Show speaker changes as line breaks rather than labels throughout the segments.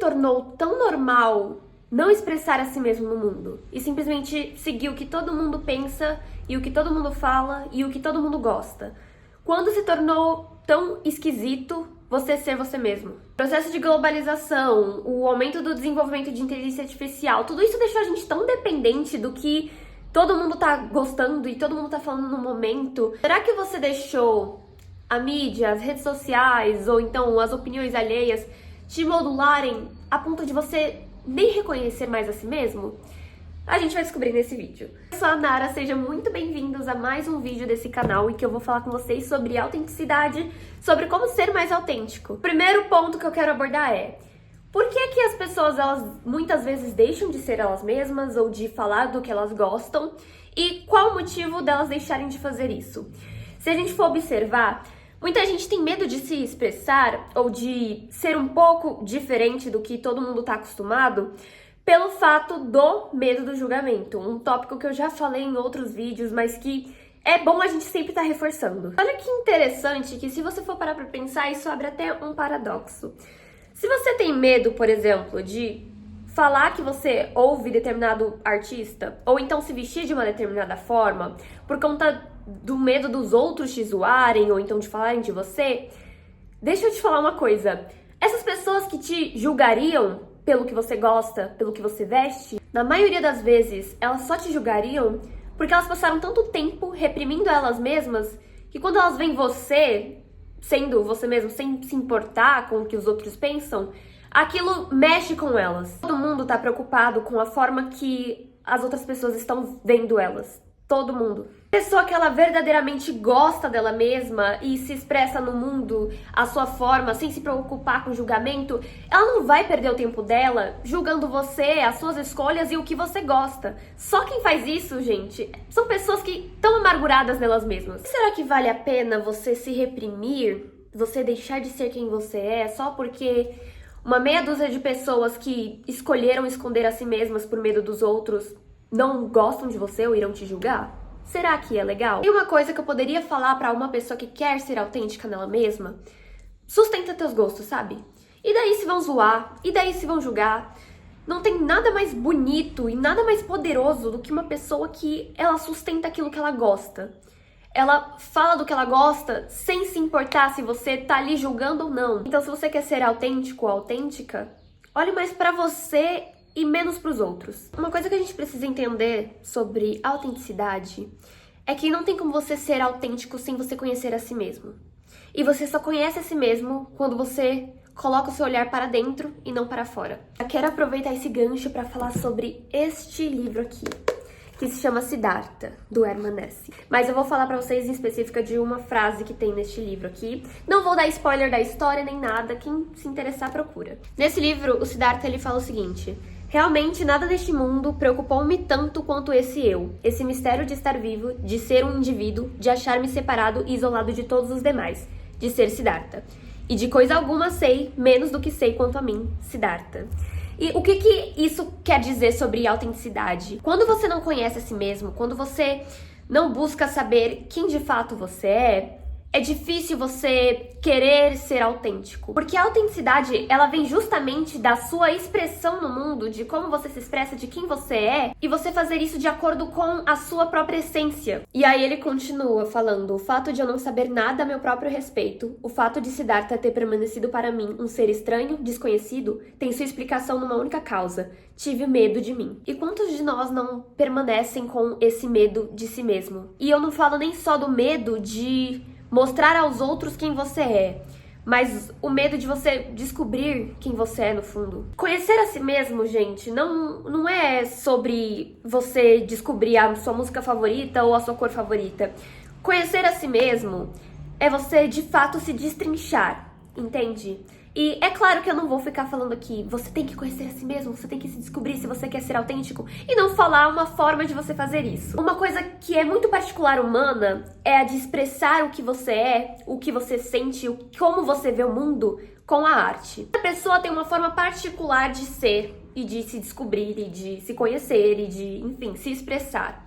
tornou tão normal não expressar a si mesmo no mundo e simplesmente seguir o que todo mundo pensa e o que todo mundo fala e o que todo mundo gosta? Quando se tornou tão esquisito você ser você mesmo? O processo de globalização, o aumento do desenvolvimento de inteligência artificial, tudo isso deixou a gente tão dependente do que todo mundo tá gostando e todo mundo tá falando no momento. Será que você deixou a mídia, as redes sociais ou então as opiniões alheias te modularem a ponto de você nem reconhecer mais a si mesmo? A gente vai descobrir nesse vídeo. Eu sou a Nara, sejam muito bem-vindos a mais um vídeo desse canal em que eu vou falar com vocês sobre autenticidade, sobre como ser mais autêntico. O primeiro ponto que eu quero abordar é: por que que as pessoas, elas muitas vezes deixam de ser elas mesmas ou de falar do que elas gostam? E qual o motivo delas deixarem de fazer isso? Se a gente for observar, muita gente tem medo de se expressar ou de ser um pouco diferente do que todo mundo está acostumado pelo fato do medo do julgamento. Um tópico que eu já falei em outros vídeos, mas que é bom a gente sempre estar reforçando. Olha que interessante que, se você for parar para pensar, isso abre até um paradoxo. Se você tem medo, por exemplo, de falar que você ouve determinado artista, ou então se vestir de uma determinada forma, por conta do medo dos outros te zoarem, ou então de falarem de você, deixa eu te falar uma coisa. Essas pessoas que te julgariam pelo que você gosta, pelo que você veste, na maioria das vezes, elas só te julgariam porque elas passaram tanto tempo reprimindo elas mesmas, que quando elas veem você sendo você mesmo, sem se importar com o que os outros pensam, aquilo mexe com elas. Todo mundo tá preocupado com a forma que as outras pessoas estão vendo elas. Todo mundo. A pessoa que ela verdadeiramente gosta dela mesma e se expressa no mundo à sua forma, sem se preocupar com julgamento, ela não vai perder o tempo dela julgando você, as suas escolhas e o que você gosta. Só quem faz isso, gente, são pessoas que estão amarguradas nelas mesmas. Será que vale a pena você se reprimir, você deixar de ser quem você é, só porque uma meia dúzia de pessoas que escolheram esconder a si mesmas por medo dos outros não gostam de você ou irão te julgar? Será que é legal? E uma coisa que eu poderia falar pra uma pessoa que quer ser autêntica nela mesma: sustenta teus gostos, sabe? E daí se vão zoar, e daí se vão julgar. Não tem nada mais bonito e nada mais poderoso do que uma pessoa que ela sustenta aquilo que ela gosta. Ela fala do que ela gosta sem se importar se você tá ali julgando ou não. Então, se você quer ser autêntico ou autêntica, olhe mais pra você e menos para os outros. Uma coisa que a gente precisa entender sobre autenticidade é que não tem como você ser autêntico sem você conhecer a si mesmo. E você só conhece a si mesmo quando você coloca o seu olhar para dentro e não para fora. Eu quero aproveitar esse gancho para falar sobre este livro aqui, que se chama Siddhartha, do Hermann Hesse. Mas eu vou falar pra vocês em específica de uma frase que tem neste livro aqui. Não vou dar spoiler da história nem nada, quem se interessar procura. Nesse livro, o Siddhartha, ele fala o seguinte: realmente nada neste mundo preocupou-me tanto quanto esse eu, esse mistério de estar vivo, de ser um indivíduo, de achar-me separado e isolado de todos os demais, de ser Siddhartha. E de coisa alguma sei, menos do que sei quanto a mim, Siddhartha. E o que isso quer dizer sobre autenticidade? Quando você não conhece a si mesmo, quando você não busca saber quem de fato você é difícil você querer ser autêntico. Porque a autenticidade, ela vem justamente da sua expressão no mundo, de como você se expressa, de quem você é, e você fazer isso de acordo com a sua própria essência. E aí ele continua falando: o fato de eu não saber nada a meu próprio respeito, o fato de Siddhartha ter permanecido para mim um ser estranho, desconhecido, tem sua explicação numa única causa: tive medo de mim. E quantos de nós não permanecem com esse medo de si mesmo? E eu não falo nem só do medo de mostrar aos outros quem você é, mas o medo de você descobrir quem você é no fundo. Conhecer a si mesmo, gente, não é sobre você descobrir a sua música favorita ou a sua cor favorita. Conhecer a si mesmo é você, de fato, se destrinchar, entende? E é claro que eu não vou ficar falando aqui, você tem que conhecer a si mesmo, você tem que se descobrir se você quer ser autêntico, e não falar uma forma de você fazer isso. Uma coisa que é muito particular humana é a de expressar o que você é, o que você sente, como você vê o mundo com a arte. A pessoa tem uma forma particular de ser e de se descobrir e de se conhecer e de, enfim, se expressar.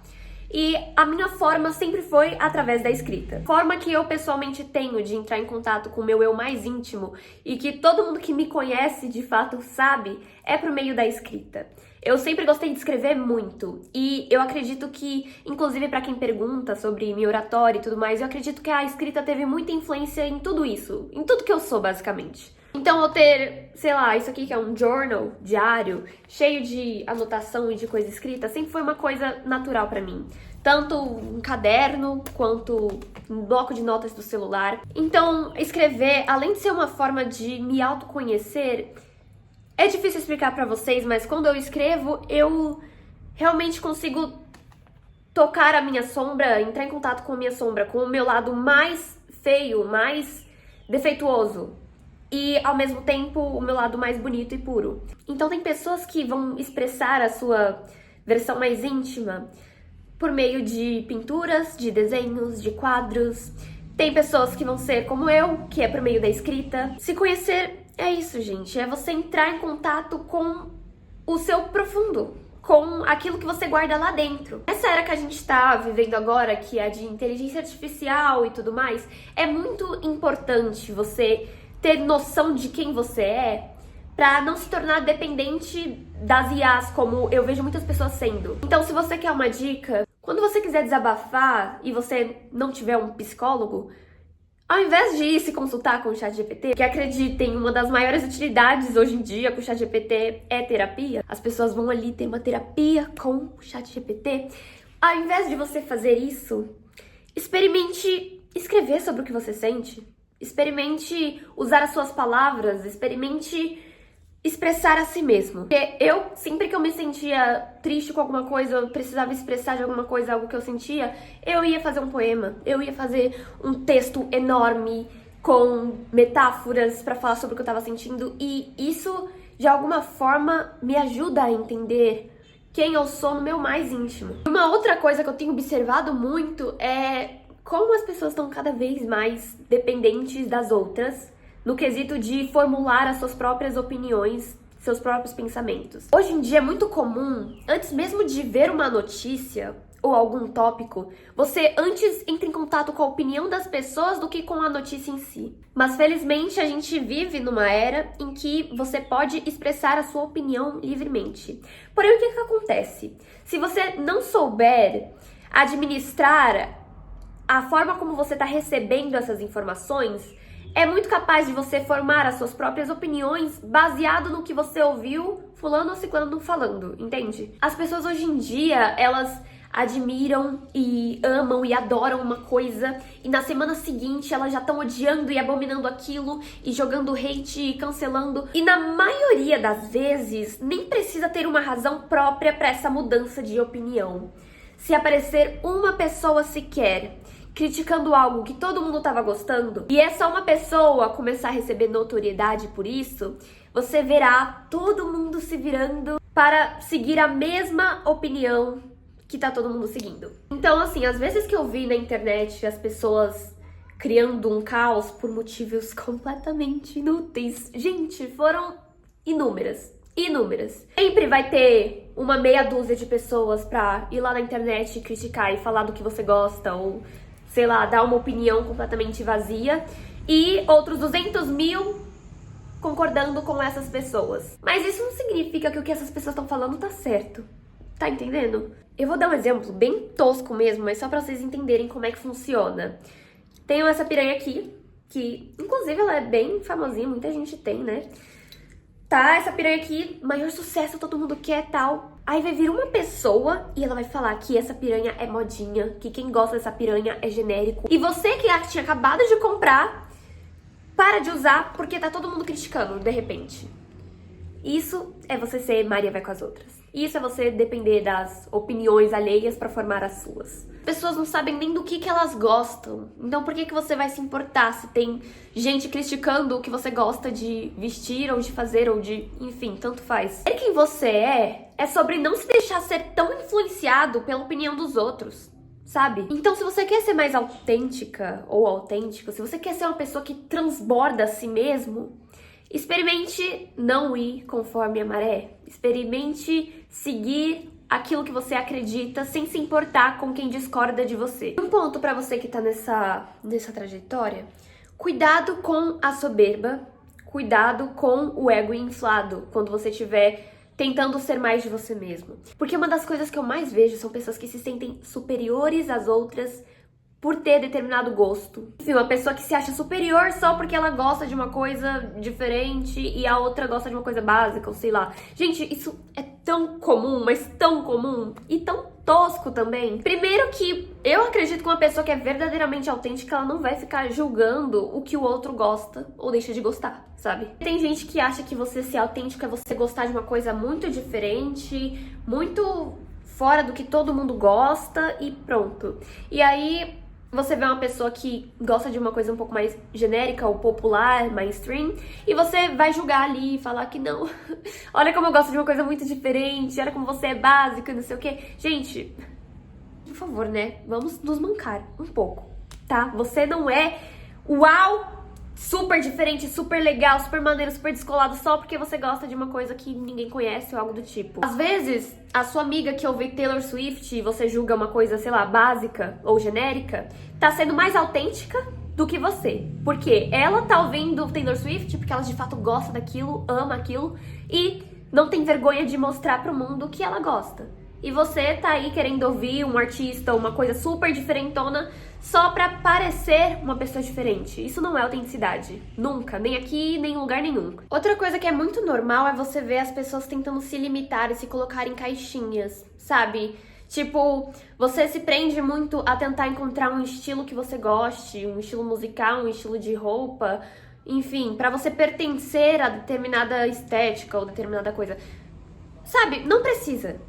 E a minha forma sempre foi através da escrita. Forma que eu pessoalmente tenho de entrar em contato com o meu eu mais íntimo e que todo mundo que me conhece de fato sabe é por meio da escrita. Eu sempre gostei de escrever muito e eu acredito que, inclusive pra quem pergunta sobre minha oratória e tudo mais, eu acredito que a escrita teve muita influência em tudo isso, em tudo que eu sou, basicamente. Então eu ter, sei lá, isso aqui que é um journal, diário, cheio de anotação e de coisa escrita, sempre foi uma coisa natural pra mim. Tanto um caderno, quanto um bloco de notas do celular. Então, escrever, além de ser uma forma de me autoconhecer, é difícil explicar pra vocês, mas quando eu escrevo, eu realmente consigo tocar a minha sombra, entrar em contato com a minha sombra, com o meu lado mais feio, mais defeituoso. E, ao mesmo tempo, o meu lado mais bonito e puro. Então, tem pessoas que vão expressar a sua versão mais íntima por meio de pinturas, de desenhos, de quadros. Tem pessoas que vão ser como eu, que é por meio da escrita. Se conhecer é isso, gente. É você entrar em contato com o seu profundo, com aquilo que você guarda lá dentro. Essa era que a gente tá vivendo agora, que é de inteligência artificial e tudo mais, é muito importante você ter noção de quem você é pra não se tornar dependente das IAs, como eu vejo muitas pessoas sendo. Então, se você quer uma dica, quando você quiser desabafar e você não tiver um psicólogo, ao invés de ir se consultar com o ChatGPT, que acreditem, uma das maiores utilidades hoje em dia com o ChatGPT é terapia, as pessoas vão ali ter uma terapia com o ChatGPT. Ao invés de você fazer isso, experimente escrever sobre o que você sente. Experimente usar as suas palavras, experimente expressar a si mesmo. Porque eu, sempre que eu me sentia triste com alguma coisa, eu precisava expressar de alguma coisa, algo que eu sentia, eu ia fazer um poema, eu ia fazer um texto enorme com metáforas pra falar sobre o que eu tava sentindo, e isso, de alguma forma, me ajuda a entender quem eu sou no meu mais íntimo. Uma outra coisa que eu tenho observado muito é como as pessoas estão cada vez mais dependentes das outras no quesito de formular as suas próprias opiniões, seus próprios pensamentos. Hoje em dia é muito comum, antes mesmo de ver uma notícia ou algum tópico, você antes entra em contato com a opinião das pessoas do que com a notícia em si. Mas felizmente a gente vive numa era em que você pode expressar a sua opinião livremente. Porém, o que que acontece? Se você não souber administrar a forma como você está recebendo essas informações, é muito capaz de você formar as suas próprias opiniões baseado no que você ouviu fulano ou ciclano falando, entende? As pessoas hoje em dia, elas admiram e amam e adoram uma coisa e na semana seguinte elas já estão odiando e abominando aquilo e jogando hate e cancelando. E na maioria das vezes, nem precisa ter uma razão própria para essa mudança de opinião. Se aparecer uma pessoa sequer criticando algo que todo mundo tava gostando, e é só uma pessoa começar a receber notoriedade por isso, você verá todo mundo se virando para seguir a mesma opinião que tá todo mundo seguindo. Então, assim, às vezes que eu vi na internet as pessoas criando um caos por motivos completamente inúteis, gente, foram inúmeras. Sempre vai ter uma meia dúzia de pessoas pra ir lá na internet criticar e falar do que você gosta, ou sei lá, dar uma opinião completamente vazia, e outros 200 mil concordando com essas pessoas. Mas isso não significa que o que essas pessoas estão falando tá certo. Tá entendendo? Eu vou dar um exemplo bem tosco mesmo, mas só pra vocês entenderem como é que funciona. Tenho essa piranha aqui, que inclusive ela é bem famosinha, muita gente tem, né? Tá, essa piranha aqui, maior sucesso, todo mundo quer, tal. Aí vai vir uma pessoa e ela vai falar que essa piranha é modinha, que quem gosta dessa piranha é genérico. E você que tinha acabado de comprar, para de usar porque tá todo mundo criticando, de repente. Isso é você ser Maria vai com as outras. Isso é você depender das opiniões alheias pra formar as suas. As pessoas não sabem nem do que elas gostam. Então por que você vai se importar se tem gente criticando o que você gosta de vestir ou de fazer ou de... enfim, tanto faz. Ser quem você é sobre não se deixar ser tão influenciado pela opinião dos outros, sabe? Então se você quer ser mais autêntica ou autêntico, se você quer ser uma pessoa que transborda a si mesmo, experimente não ir conforme a maré. Experimente seguir aquilo que você acredita sem se importar com quem discorda de você. Um ponto pra você que tá nessa trajetória: cuidado com a soberba, cuidado com o ego inflado quando você estiver tentando ser mais de você mesmo. Porque uma das coisas que eu mais vejo são pessoas que se sentem superiores às outras por ter determinado gosto. Enfim, uma pessoa que se acha superior só porque ela gosta de uma coisa diferente e a outra gosta de uma coisa básica, ou sei lá. Gente, isso é tão comum, mas tão comum e tão tosco também. Primeiro que eu acredito que uma pessoa que é verdadeiramente autêntica, ela não vai ficar julgando o que o outro gosta ou deixa de gostar, sabe? Tem gente que acha que você ser autêntico é você gostar de uma coisa muito diferente, muito fora do que todo mundo gosta e pronto. E aí você vê uma pessoa que gosta de uma coisa um pouco mais genérica ou popular, mainstream, e você vai julgar ali e falar que não. Olha como eu gosto de uma coisa muito diferente, olha como você é básica, não sei o quê. Gente, por favor, né? Vamos nos mancar um pouco, tá? Você não é uau, super diferente, super legal, super maneiro, super descolado só porque você gosta de uma coisa que ninguém conhece ou algo do tipo. Às vezes, a sua amiga que ouve Taylor Swift e você julga uma coisa, sei lá, básica ou genérica, tá sendo mais autêntica do que você. Porque ela tá ouvindo Taylor Swift porque ela de fato gosta daquilo, ama aquilo e não tem vergonha de mostrar pro mundo o que ela gosta. E você tá aí querendo ouvir um artista, uma coisa super diferentona, só pra parecer uma pessoa diferente. Isso não é autenticidade. Nunca. Nem aqui, nem em lugar nenhum. Outra coisa que é muito normal é você ver as pessoas tentando se limitar e se colocar em caixinhas, sabe? Tipo, você se prende muito a tentar encontrar um estilo que você goste, um estilo musical, um estilo de roupa, enfim, pra você pertencer a determinada estética ou determinada coisa. Sabe? Não precisa.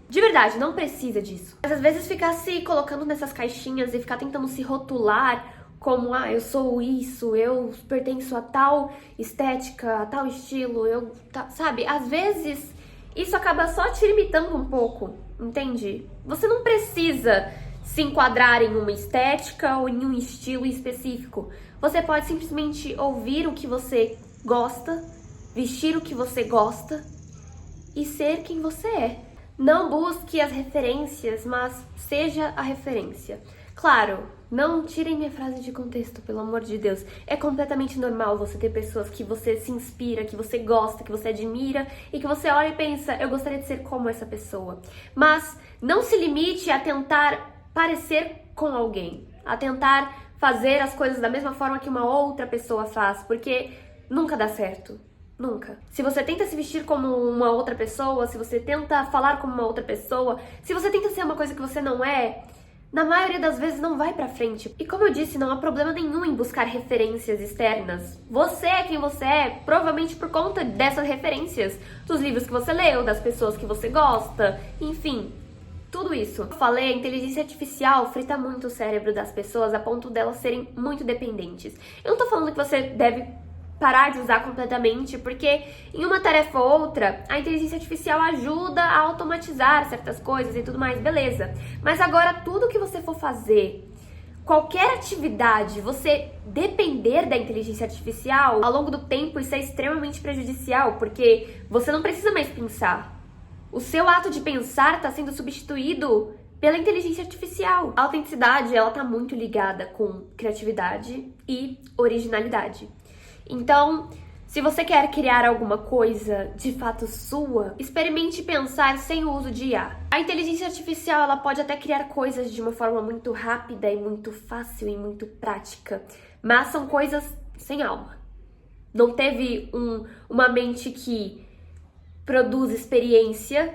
De verdade, não precisa disso. Mas às vezes ficar se colocando nessas caixinhas e ficar tentando se rotular como, eu sou isso, eu pertenço a tal estética, a tal estilo, sabe? Às vezes isso acaba só te limitando um pouco, entende? Você não precisa se enquadrar em uma estética ou em um estilo específico. Você pode simplesmente ouvir o que você gosta, vestir o que você gosta e ser quem você é. Não busque as referências, mas seja a referência. Claro, não tirem minha frase de contexto, pelo amor de Deus. É completamente normal você ter pessoas que você se inspira, que você gosta, que você admira e que você olha e pensa, eu gostaria de ser como essa pessoa. Mas não se limite a tentar parecer com alguém, a tentar fazer as coisas da mesma forma que uma outra pessoa faz, porque nunca dá certo. Nunca. Se você tenta se vestir como uma outra pessoa, se você tenta falar como uma outra pessoa, se você tenta ser uma coisa que você não é, na maioria das vezes não vai pra frente. E como eu disse, não há problema nenhum em buscar referências externas. Você é quem você é, provavelmente por conta dessas referências, dos livros que você leu, das pessoas que você gosta, enfim, tudo isso. Eu falei, a inteligência artificial frita muito o cérebro das pessoas a ponto delas serem muito dependentes. Eu não tô falando que você deve parar de usar completamente, porque em uma tarefa ou outra, a inteligência artificial ajuda a automatizar certas coisas e tudo mais, beleza. Mas agora, tudo que você for fazer, qualquer atividade, você depender da inteligência artificial, ao longo do tempo, isso é extremamente prejudicial, porque você não precisa mais pensar. O seu ato de pensar está sendo substituído pela inteligência artificial. A autenticidade, ela tá muito ligada com criatividade e originalidade. Então, se você quer criar alguma coisa de fato sua, experimente pensar sem o uso de IA. A inteligência artificial, ela pode até criar coisas de uma forma muito rápida e muito fácil e muito prática, mas são coisas sem alma. Não teve uma mente que produz experiência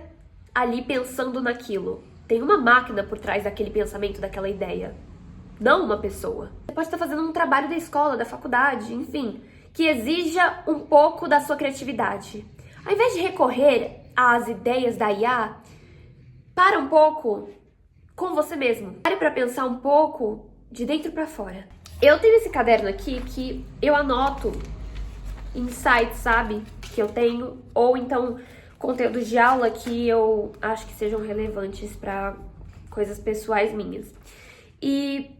ali pensando naquilo. Tem uma máquina por trás daquele pensamento, daquela ideia, não uma pessoa. Você pode estar fazendo um trabalho da escola, da faculdade, enfim, que exija um pouco da sua criatividade. Ao invés de recorrer às ideias da IA, para um pouco com você mesmo. Pare para pensar um pouco de dentro para fora. Eu tenho esse caderno aqui que eu anoto insights, sabe? Que eu tenho, ou então conteúdos de aula que eu acho que sejam relevantes para coisas pessoais minhas. E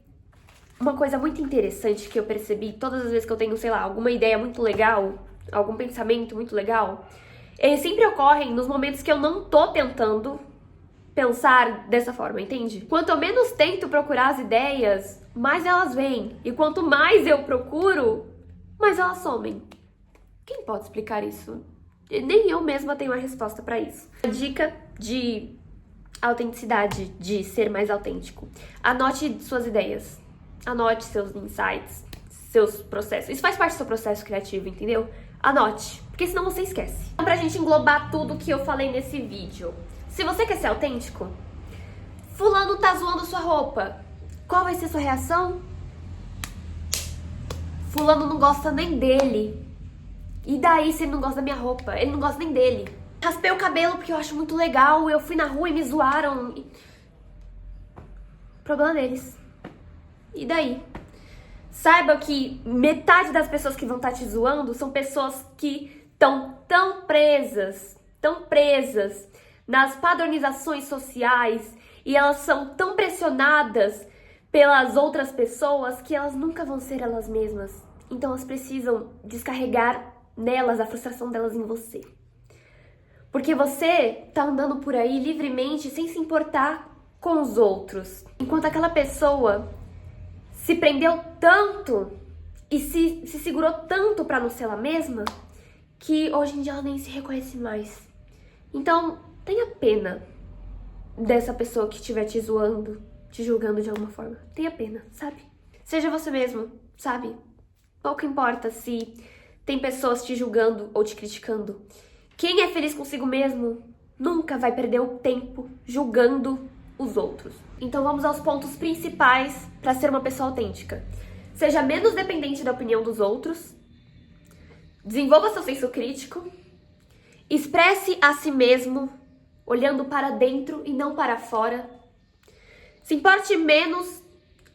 uma coisa muito interessante que eu percebi todas as vezes que eu tenho, sei lá, alguma ideia muito legal, algum pensamento muito legal, eles sempre ocorrem nos momentos que eu não tô tentando pensar dessa forma, entende? Quanto eu menos tento procurar as ideias, mais elas vêm. E quanto mais eu procuro, mais elas somem. Quem pode explicar isso? Nem eu mesma tenho uma resposta pra isso. A dica de autenticidade, de ser mais autêntico. Anote suas ideias. Anote seus insights, seus processos. Isso faz parte do seu processo criativo, entendeu? Anote, porque senão você esquece. Então, pra gente englobar tudo que eu falei nesse vídeo. Se você quer ser autêntico, fulano tá zoando sua roupa. Qual vai ser sua reação? Fulano não gosta nem dele. E daí se ele não gosta da minha roupa? Ele não gosta nem dele. Raspei o cabelo porque eu acho muito legal. Eu fui na rua e me zoaram. Problema deles. E daí? Saiba que metade das pessoas que vão estar te zoando são pessoas que estão tão presas nas padronizações sociais e elas são tão pressionadas pelas outras pessoas que elas nunca vão ser elas mesmas. Então elas precisam descarregar nelas a frustração delas em você. Porque você tá andando por aí livremente sem se importar com os outros. Enquanto aquela pessoa se prendeu tanto e se segurou tanto pra não ser ela mesma que hoje em dia ela nem se reconhece mais. Então, tenha pena dessa pessoa que estiver te zoando, te julgando de alguma forma. Tenha pena, sabe? Seja você mesmo, sabe? Pouco importa se tem pessoas te julgando ou te criticando. Quem é feliz consigo mesmo nunca vai perder o tempo julgando os outros. Então vamos aos pontos principais para ser uma pessoa autêntica. Seja menos dependente da opinião dos outros. Desenvolva seu senso crítico. Expresse a si mesmo, olhando para dentro e não para fora. Se importe menos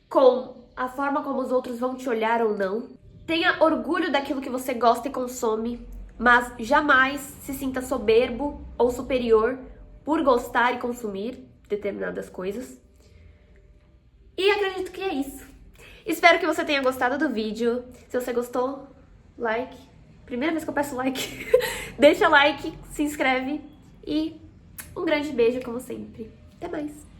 com a forma como os outros vão te olhar ou não. Tenha orgulho daquilo que você gosta e consome, mas jamais se sinta soberbo ou superior por gostar e consumir determinadas coisas. E acredito que é isso. Espero que você tenha gostado do vídeo. Se você gostou, like. Primeira vez que eu peço like. Deixa like, se inscreve e um grande beijo como sempre. Até mais.